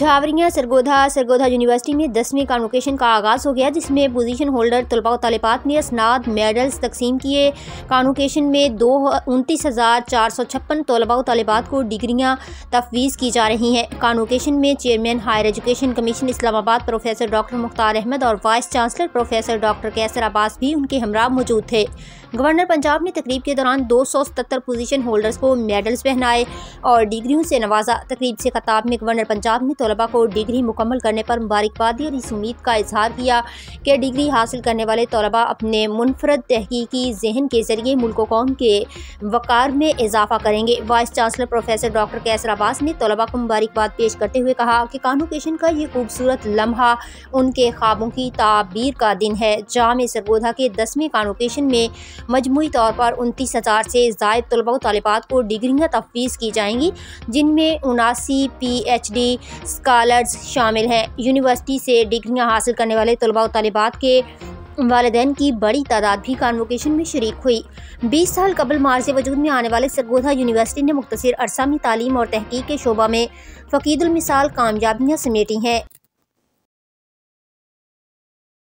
झावरिया Sargodha university में 10वीं convocation का आगाज़ हो गया, जिसमें पोजीशन होल्डर तलबा व तालिबात ने असनाद मेडल्स तकसीम किए। कॉन्वोकेशन में 29,456 तलबा व तालिबात को डिग्रियाँ तफवीज़ की जा रही हैं। कॉन्वोकेशन में chairman higher education commission Islamabad professor doctor Mukhtar Ahmed और vice chancellor professor doctor Qaiser Abbas भी उनके हमरा मौजूद थे। गवर्नर पंजाब ने तकरीब के दौरान 277 पोजीशन होल्डर्स को मेडल्स पहनाए और डिग्रियों से नवाजा। तकरीब से खिताब में गवर्नर पंजाब ने तलबा को डिग्री मुकम्मल करने पर मुबारकबाद दी और इस उम्मीद का इजहार किया कि डिग्री हासिल करने वाले तलबा अपने मुनफरद तहकीकी जहन के जरिए मुल्क व कौम के वक़ार में इजाफा करेंगे। Vice chancellor professor doctor Qaiser Abbas ने तलबा को मुबारकबाद पेश करते हुए कहा कि कॉन्वोकेशन का ये खूबसूरत लम्हा उनके ख्वाबों की ताबीर का दिन है। जामे सरगोधा के 10वें कॉन्वोकेशन में मजमूई तौर पर 29,000 से ज़ायद तलबा व तालिबात को डिग्रियाँ तफवीज़ की जाएंगी, जिनमें 79 PhD स्कॉलर्स शामिल हैं। यूनिवर्सिटी से डिग्रियाँ हासिल करने वाले तलबा व तालिबात के वालिदैन की बड़ी तादाद भी कॉन्वोकेशन में शरीक हुई। 20 साल कबल मार्च वजूद में आने वाले सरगोधा यूनिवर्सिटी ने मुख्तसर अरसा में तालीम और तहकीक के शोबा में फ़कीदुल मिसाल कामयाबियाँ समेटी हैं।